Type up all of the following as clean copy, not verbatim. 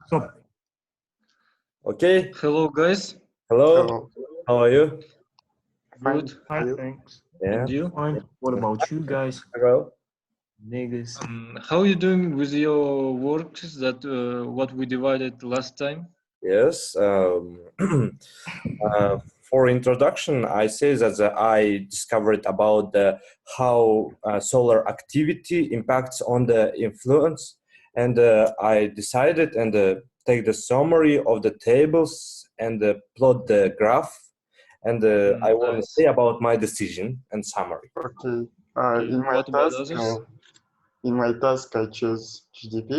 So, Okay. Hello, guys. Hello. hello. How are you? Fine. Good. Are Fine, you? thanks. Yeah. And you? Fine. What about you guys? Hello. Niggas. How are you doing with your works that what we divided last time? Yes. For introduction, I say that I discovered about how solar activity impacts on the influence, and I decided and take the summary of the tables and plot the graph, and I want to Nice. say about my decision and summary. Okay. Okay. What about others? In my task, I chose GDP.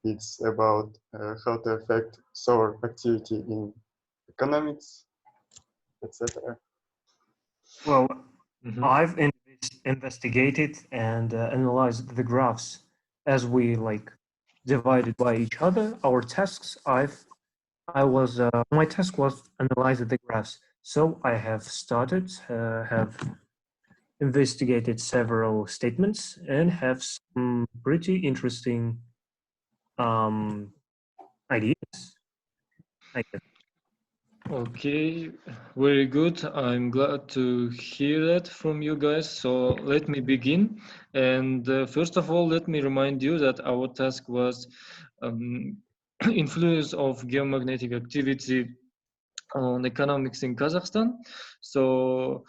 It's about how to affect solar activity in economics, etc. Well, Mhm. I've investigated and analyzed the graphs as we divided by each other. Our tasks. My task was analyze the graphs. So I have started, have investigated several statements and have some pretty interesting um, ideas. I guess. Okay, very good. I'm glad to hear that from you guys. So let me begin. And first of all, let me remind you that our task was um, influence of geomagnetic activity on economics in Kazakhstan. So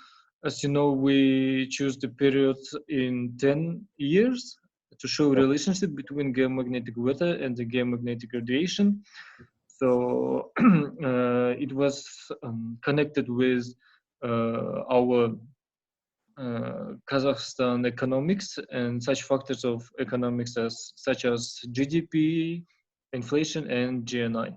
as you know, we choose the period in 10 years to show relationship between geomagnetic weather and the geomagnetic radiation. So it was connected with our Kazakhstan economics and such factors of economics such as GDP, inflation, and GNI.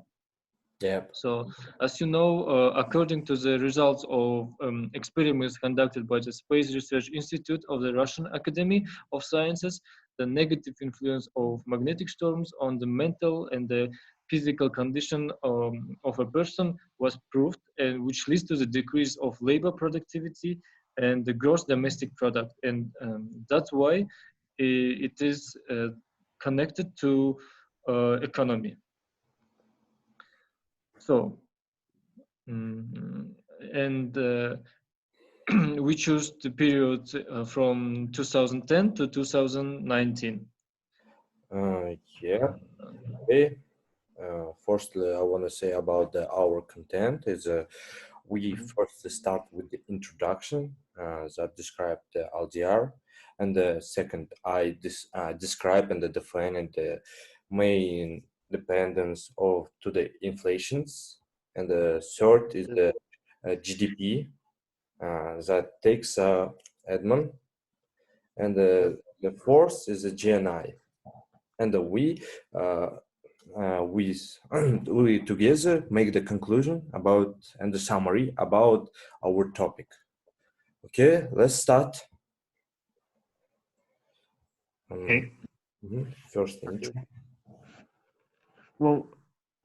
Yeah. So, as you know, according to the results of experiments conducted by the Space Research Institute of the Russian Academy of Sciences, the negative influence of magnetic storms on the mental and the physical condition of a person was proved, and which leads to the decrease of labor productivity and the gross domestic product. And that's why it is connected to economy. So, and we choose the period from 2010 to 2019. Yeah. Okay. Firstly, I want to say about our content is we first start with the introduction that describe the LDR, and the second I describe and define the main dependence of to the inflations, and the third is the GDP that takes Edmond, and the fourth is the GNI, and uh, we we together make the conclusion about and the summary about our topic. Okay, let's start. Okay. First intro. Well,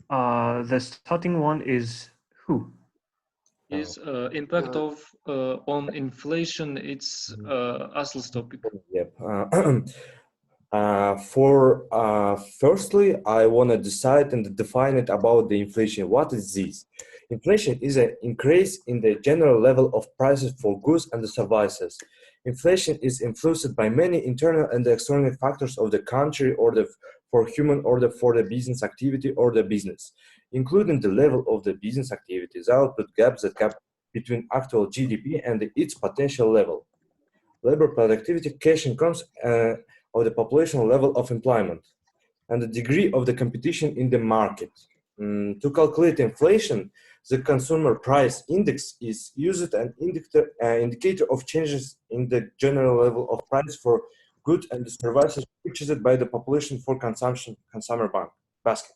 the starting one is who? Is impact of on inflation? It's Aslan's topic. Yep. Firstly, I want to decide and define it about the inflation. What is this? Inflation is an increase in the general level of prices for goods and services. Inflation is influenced by many internal and external factors of the country or for human or for the business activity or the business, including the level of the business activity, the output gap, the gap between actual GDP and its potential level, labor productivity, cash incomes of the population level of employment, and the degree of the competition in the market. To calculate inflation, the consumer price index is used an indicator of changes in the general level of price for goods and services purchased by the population for consumer basket.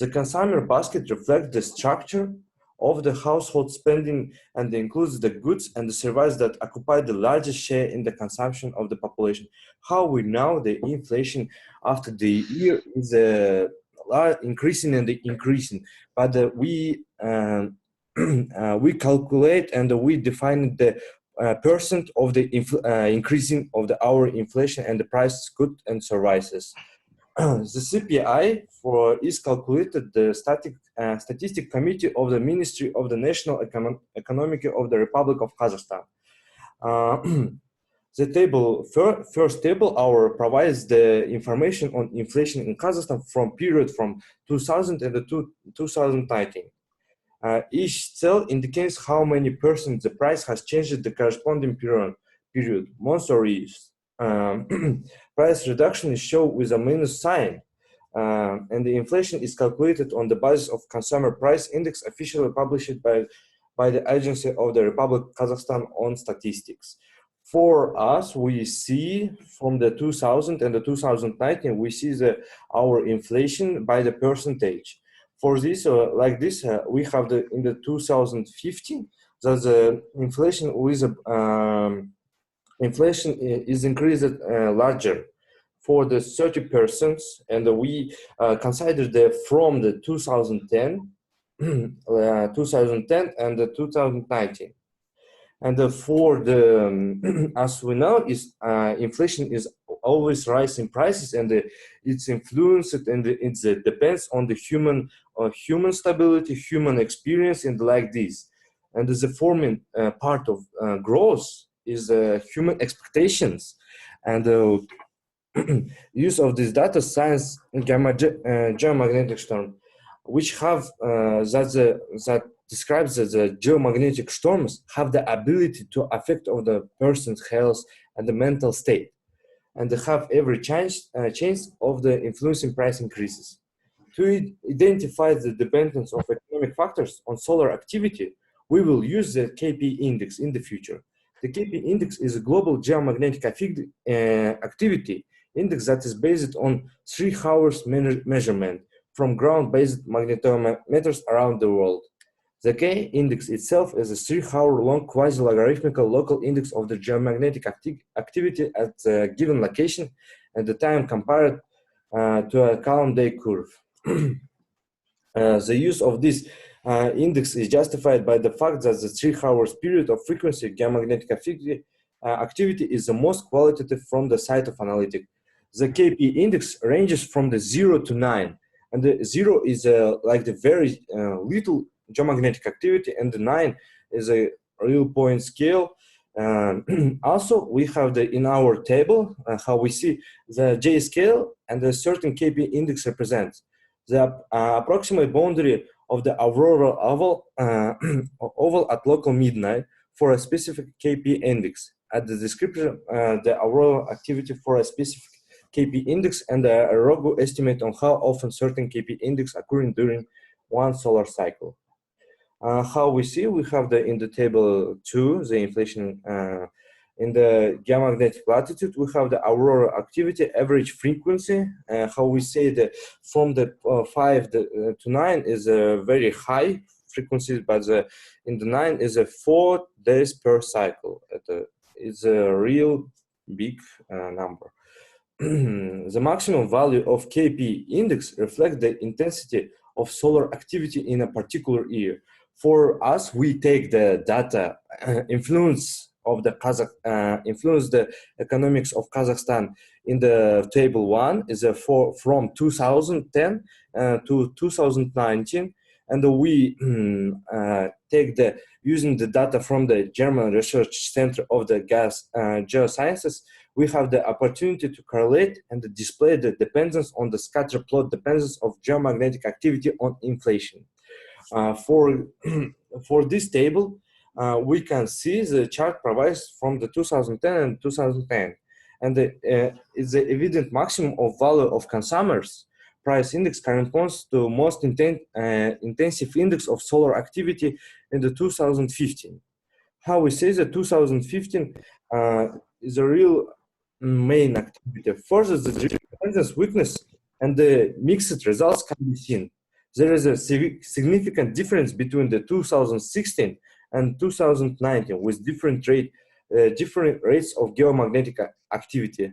The consumer basket reflects the structure of the household spending and includes the goods and the services that occupy the largest share in the consumption of the population. How we know the inflation after the year is increasing and increasing, but we calculate and we define the percent of the increasing of our inflation and the prices goods and services. the CPI is calculated the statistic committee of the Ministry of the National Economic of the Republic of Kazakhstan. The first table provides the information on inflation in Kazakhstan from period from 2000 and to 2019. Each cell indicates how many percent the price has changed the corresponding period, months or years. Price reduction is shown with a minus sign, and the inflation is calculated on the basis of Consumer Price Index officially published by the Agency of the Republic of Kazakhstan on Statistics. For us, we see from the 2000 and the 2019, we see our inflation by the percentage. For this, we have in the 2015 that the inflation is increased larger for the 30%, and we consider from the 2010, 2010 and the 2019. And for the, as we know, inflation is always rising prices, and it's influenced and it depends on the human stability, human experience, and like this. And the forming part of growth is human expectations, and use of this data science geomagnetic storm, which have that describes that the geomagnetic storms have the ability to affect of the person's health and the mental state, and they have every chance of the influencing price increases. To identify the dependence of economic factors on solar activity, we will use the KP index in the future. The KP index is a global geomagnetic activity index that is based on 3 hours measurement from ground-based magnetometers around the world. The K index itself is a 3-hour-long quasi-logarithmical local index of the geomagnetic activity at a given location and the time compared to a calm day curve. The use of this index is justified by the fact that the 3 hours period of frequency geomagnetic activity is the most qualitative from the side of analytic. The KP index ranges from the 0 to 9, and the 0 is like the very little geomagnetic activity, and the 9 is a real point scale. Also, we have in our table how we see the J scale and a certain KP index represents the approximate boundary of the auroral oval at local midnight for a specific KP index. At the description, the auroral activity for a specific KP index and a rough estimate on how often certain KP index occurring during one solar cycle. How we see, we have in the table 2, the inflation in the geomagnetic latitude, we have the aurora activity average frequency. How we say that from the 5 to 9 is a very high frequency, but in the 9 is a 4 days per cycle. It's a real big number. The maximum value of KP index reflects the intensity of solar activity in a particular year. For us, we take the data influence the economics of Kazakhstan in the table 1 is from 2010 to 2019, and we take using the data from the German Research Center of the Gas Geosciences. We have the opportunity to correlate and display the dependence on the scatter plot dependence of geomagnetic activity on inflation. For this table, we can see the chart provides from the 2010 and 2010, and it's the evident maximum of value of consumers price index corresponds to most intensive index of solar activity in the 2015. How we say that 2015 is a real main activity. Further, the dependence weakness and the mixed results can be seen. There is a significant difference between the 2016 and 2019 with different rates of geomagnetic activity.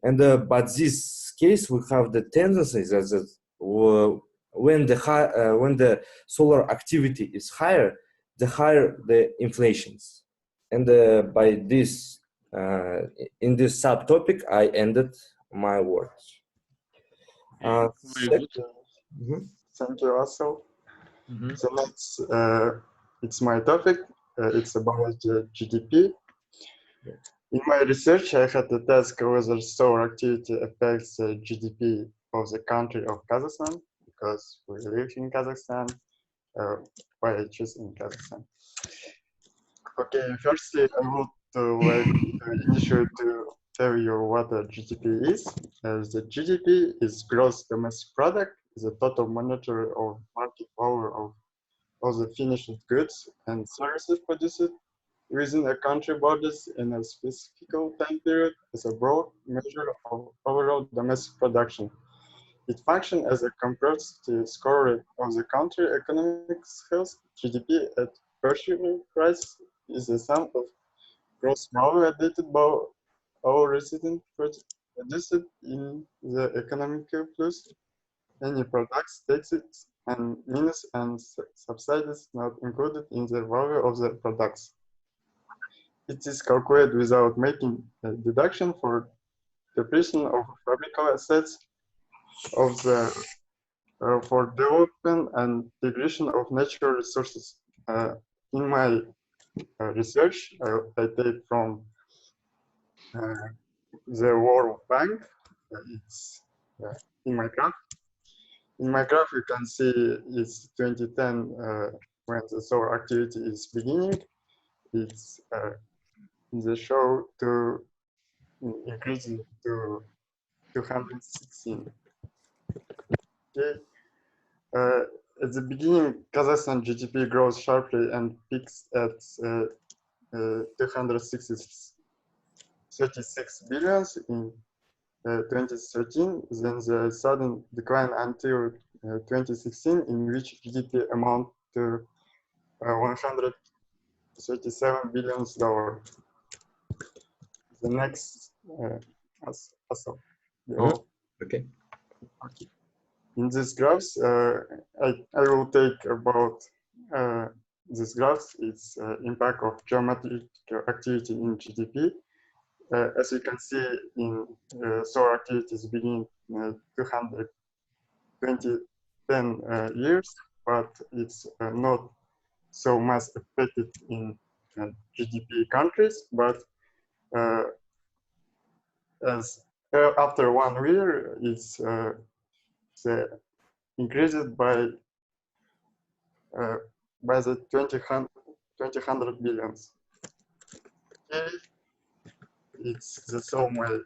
And but this case we have the tendency that when the solar activity is higher, the higher the inflations. And by this in this subtopic, I ended my words. Very good. Mhm. Thank you also. Mhm. So next, it's my topic. It's about the GDP. In my research, I had to task whether solar activity affects the GDP of the country of Kazakhstan, because we live in Kazakhstan. Why I choose in Kazakhstan? Okay, firstly, I would like initially to tell you what a GDP is. The GDP is gross domestic product, the total monetary or market power of all the finished goods and services produced within a country borders in a specific time period as a broad measure of overall domestic production. It functions as a comprehensive score rate of the country economic health. GDP at purchasing price is the sum of gross value added by all resident produced in the economic plus any products, taxes, and minus and subsidies not included in the value of the products. It is calculated without making a deduction for depreciation of fabrical assets of the for development and degradation of natural resources. In my research, I take from uh, the World Bank. It's in my graph. In my graph, you can see it's 2010 when the solar activity is beginning. It's the show to increase to 216. Okay. At the beginning, Kazakhstan GDP grows sharply and peaks at 236 billions in 2013. Then the sudden decline until 2016, in which GDP amount to 137 billions dollars. The next, also, Mhm. Okay. okay. In these graphs, I will take about these graphs, its impact of geometric activity in GDP. As you can see, in solar activities begin 210 years, but it's not so much affected in GDP countries. But as after 1 year, it's increased uh, by the 2000 billions. Okay, it's the so my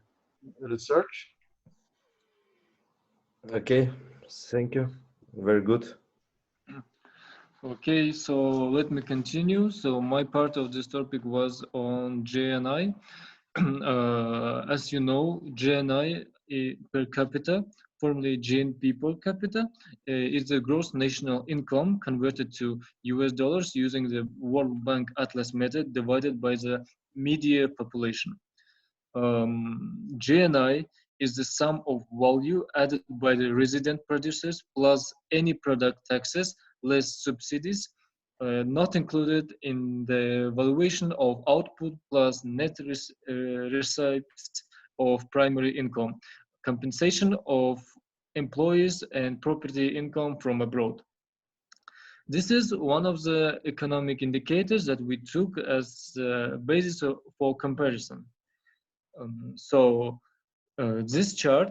research. Okay. Thank you. Very good. Okay, so let me continue. So my part of this topic was on JNI. As you know, JNI per capita, formerly GNP per capita, is the gross national income converted to US dollars using the World Bank Atlas method divided by the media population. GNI is the sum of value added by the resident producers plus any product taxes less subsidies not included in the valuation of output plus net receipts of primary income, compensation of employees and property income from abroad. This is one of the economic indicators that we took as the basis for comparison. This chart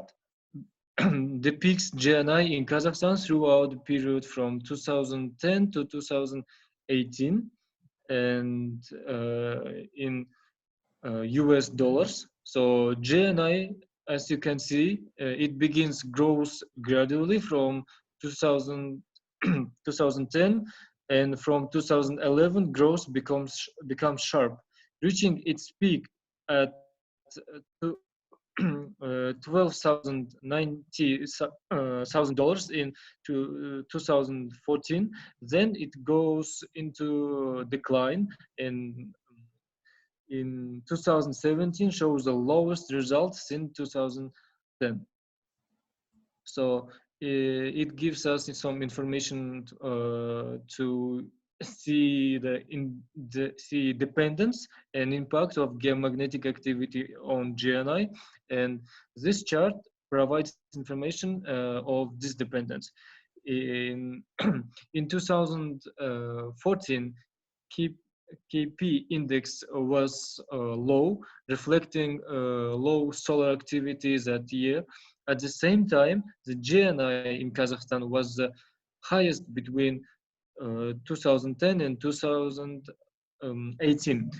depicts GNI in Kazakhstan throughout the period from 2010 to 2018 and in US dollars. So GNI, as you can see, it begins grows gradually from 2000, 2010 and from 2011 growth becomes sharp, reaching its peak at $12,090,000 in 2014. Then it goes into decline, and in 2017 shows the lowest results since 2010. So it gives us some information to see see dependence and impact of geomagnetic activity on GNI. And this chart provides information of this dependence. In in 2014, key KP index was low, reflecting low solar activity that year. At the same time, the GNI in Kazakhstan was the highest between 2010 and 2018.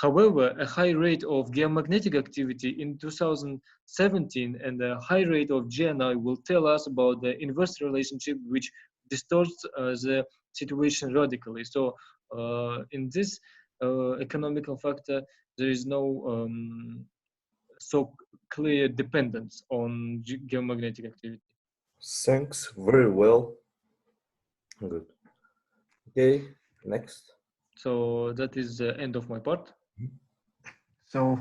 However, a high rate of geomagnetic activity in 2017 and a high rate of GNI will tell us about the inverse relationship, which distorts the situation radically. So in this economical factor, there is no so clear dependence on geomagnetic activity. Thanks, very well. Good. Okay, next. So that is the end of my part. So,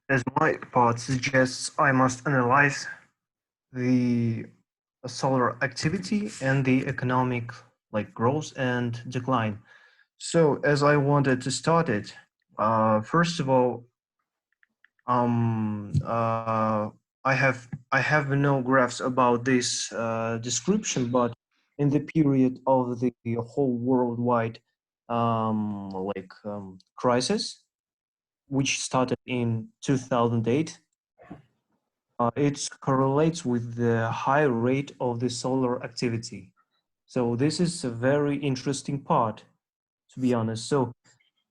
as my part suggests, I must analyze the solar activity and the economic growth and decline. So, as I wanted to start it, first of all, I have no graphs about this description, but in the period of the whole worldwide crisis, which started in 2008, it correlates with the high rate of the solar activity. So this is a very interesting part, to be honest. So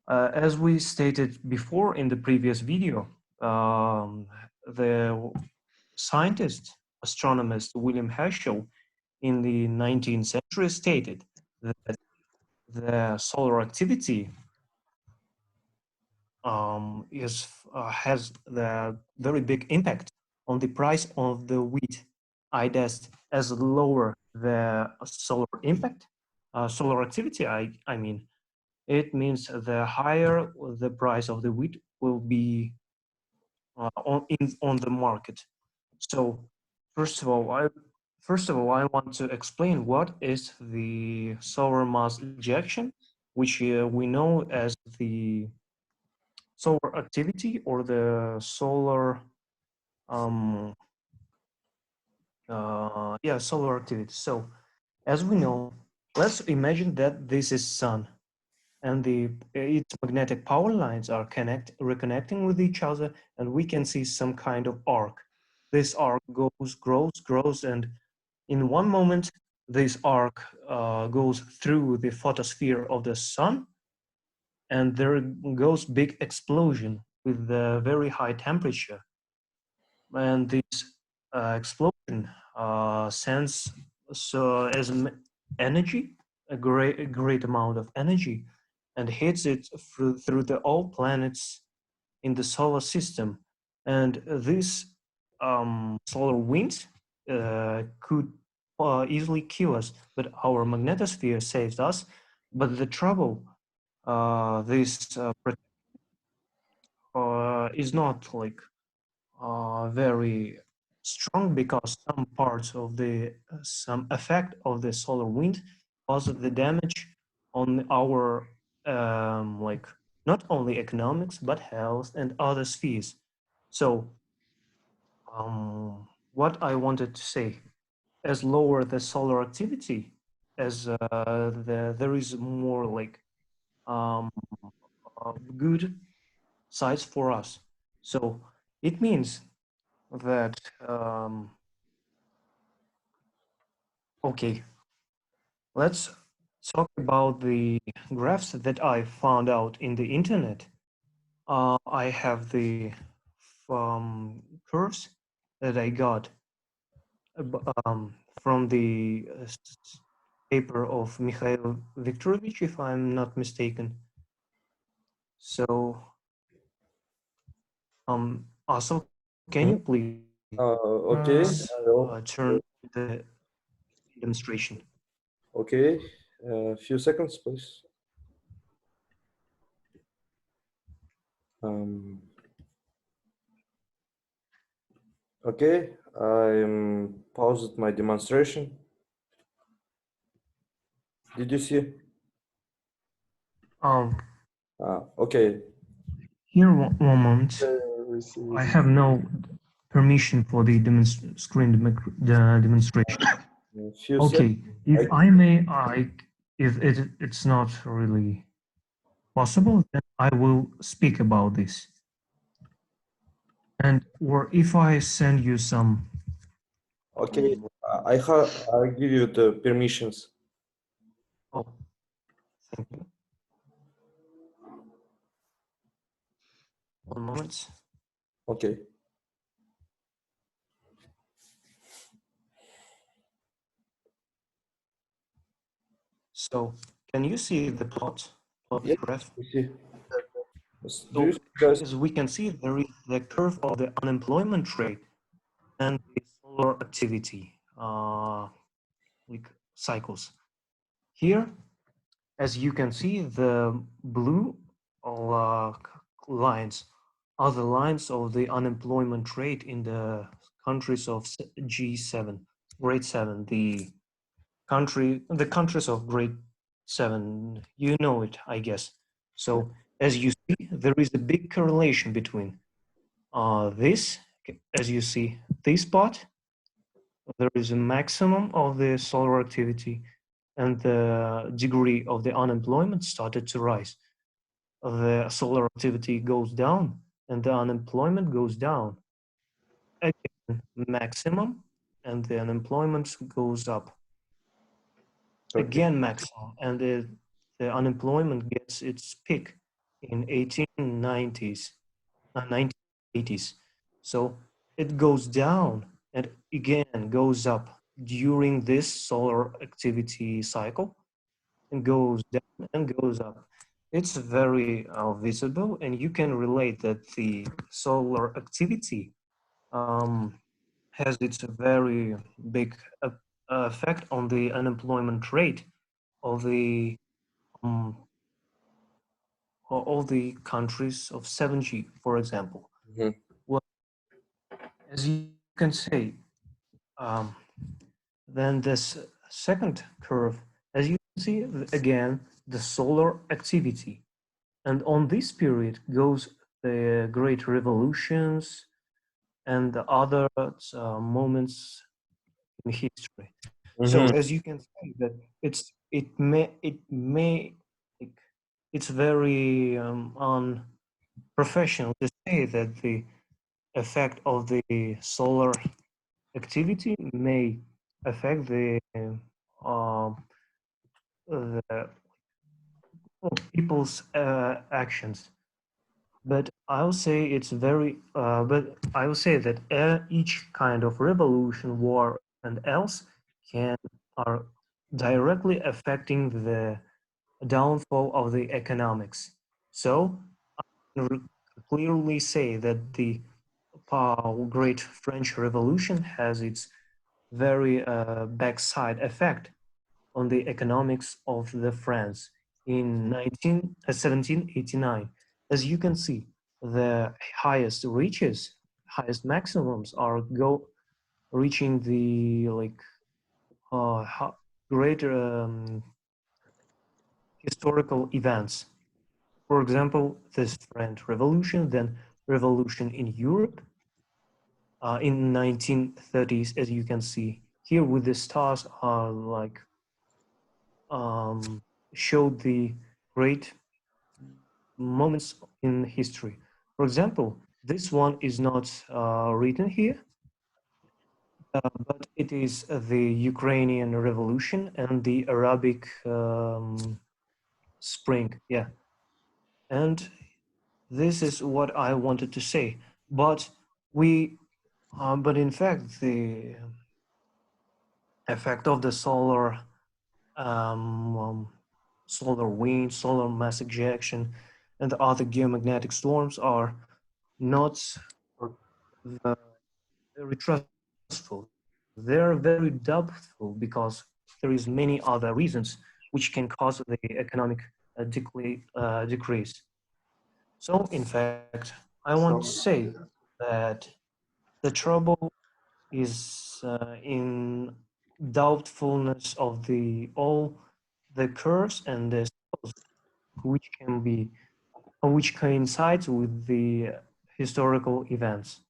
as we stated before in the previous video, the scientist, astronomist William Herschel in the 19th century stated that the solar activity has the very big impact on the price of the wheat. As lower the solar impact, solar activity, I mean, it means the higher the price of the wheat will be on the market. So first of all, I want to explain what is the solar mass ejection, which we know as the solar activity or the solar solar activity. So as we know, let's imagine that this is sun and its magnetic power lines are reconnecting with each other, and we can see some kind of arc. This arc grows, and in one moment, this arc goes through the photosphere of the sun, and there goes big explosion with a very high temperature. And this explosion sends energy, a great amount of energy, and hits it through the all planets in the solar system. And this solar wind could easily kill us, but our magnetosphere saves us. But the trouble, this is not very strong, because some parts of some effect of the solar wind causes the damage on our not only economics but health and other spheres. So what I wanted to say, as lower the solar activity, as there is more um, good sides for us. So it means that okay, let's talk about the graphs that I found out in the internet. I have the curves that I got from the paper of Mikhail Viktorovich, if I'm not mistaken. So also, can you please Okay, I will. turn the demonstration? Okay, a few seconds, please. Okay, I'm paused my demonstration. Did you see? Okay. Here, one moment. We see. I have no permission for the screen demonstration. Few Okay, if I may, if it's not really possible, then I will speak about this. And or if I send you some. Okay, I give you the permissions. Oh, thank you. One moment. Okay. So, can you see the plot Yes, graph? you see. Yes, do So, you see, guys? as we can see, there is the curve of the unemployment rate and the solar activity like cycles. Here, as you can see, the blue lines are the lines of the unemployment rate in the countries of G7, grade 7, the countries of grade 7. You know it, I guess. So as you see, there is a big correlation between this, as you see, this part, there is a maximum of the solar activity and the degree of the unemployment started to rise. The solar activity goes down and the unemployment goes down. Again, maximum and the unemployment goes up. Okay. Again, maximum and the unemployment gets its peak in 1890s, 1980s. So it goes down and again goes up during this solar activity cycle and goes down and goes up. It's very visible, and you can relate that the solar activity has its very big effect on the unemployment rate of the um, all the countries of 7G, for example. Mhm. Well, as you can say, um, then this second curve, as you can see, again, the solar activity. And on this period goes the great revolutions and the other moments in history. So Mhm. as you can see that it may like, it's very unprofessional to say that the effect of the solar activity may affect um, the people's actions. But I'll say it's very, but I will say that each kind of revolution, war, and else can are directly affecting the downfall of the economics. So I can clearly say that the Great French Revolution has its very backside effect on the economics of the France in 1789. As you can see, the highest reaches, highest maximums are reaching the like greater historical events. For example, this French Revolution, then revolution in Europe in 1930s, as you can see here with the stars are like um, showed the great moments in history. For example, this one is not written here, but it is the Ukrainian Revolution and the Arabic Spring. Yeah, and this is what I wanted to say. But but in fact, the effect of the um, um, solar wind, solar mass ejection, and the other geomagnetic storms are not very trustful. They're very doubtful because there is many other reasons which can cause the economic decrease. So, in fact, I want to So, say that the trouble is in doubtfulness of the all the curves and the cycles which can be which coincides with the historical events.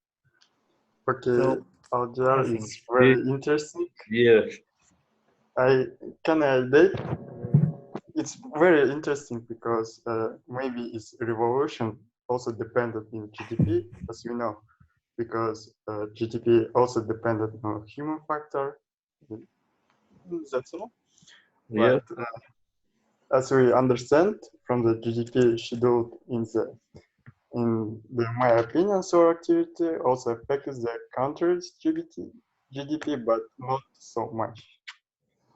Okay, So, algebra I think is very interesting. Yeah. Can I date? It's very interesting because maybe its revolution also depended in GDP, as you know, because GDP also depended on human factor. That's all. Yeah. But as we understand from the GDP scheduled in my opinion, solar activity also affects the country's GDP, but not so much.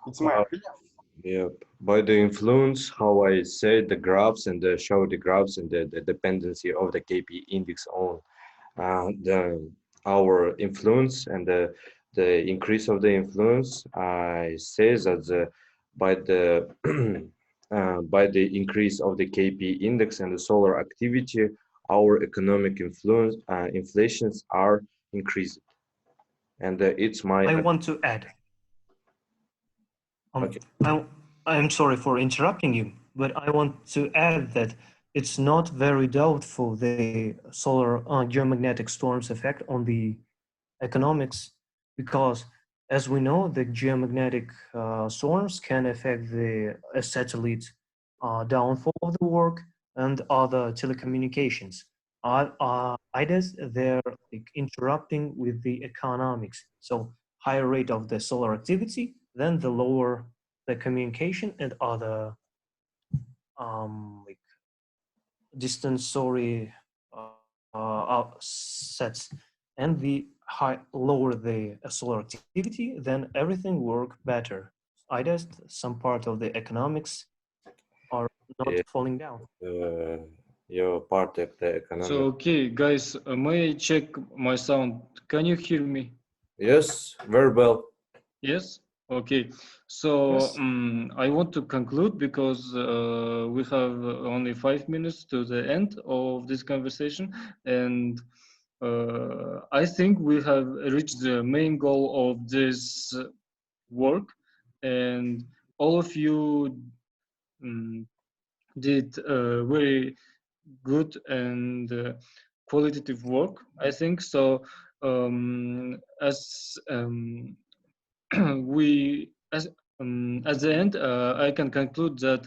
It's my Uh, opinion. yeah. By the influence, how I said the graphs and show the graphs and the dependency of the KP index on the our influence and the increase of the influence. I say that by the by the increase of the KP index and the solar activity, our economic influence inflations are increased. And it's my I want to add. okay. I, I'm sorry for interrupting you, but I want to add that it's not very doubtful the solar geomagnetic storms effect on the economics, because as we know, the geomagnetic storms can affect the satellite downfall of the work and other telecommunications. IDES, they're like interrupting with the economics. So higher rate of the solar activity, then the lower the communication and other like distance sorry sets, and the lower the solar activity, then everything work better. I guess some part of the economics are not Yeah, falling down. your part of the So, economic. okay, guys, may I check my sound? Can you hear me? Yes, very well. Yes? Okay. So, Yes. I want to conclude because we have only 5 minutes to the end of this conversation. And I think we have reached the main goal of this work. And all of you um, did very good and qualitative work, I think. So, as we as at the end, I can conclude that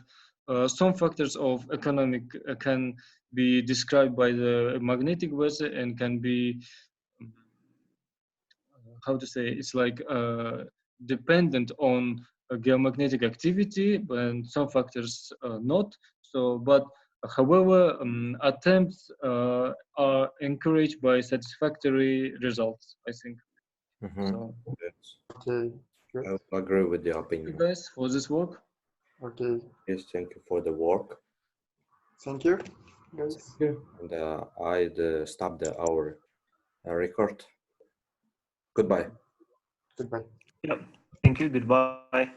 some factors of economic can be described by the magnetic weather and can be um, how to say, it's like dependent on geomagnetic activity, and some factors not. So, but however, attempts are encouraged by satisfactory results, I think. Mhm. So, Yes, Okay, good. I agree with the thank you opinion. guys for this work. Okay, Yes, thank you for the work. thank you, Thank guys. you. And I'd stop our record. Goodbye. Goodbye. Yep. Thank you. Goodbye.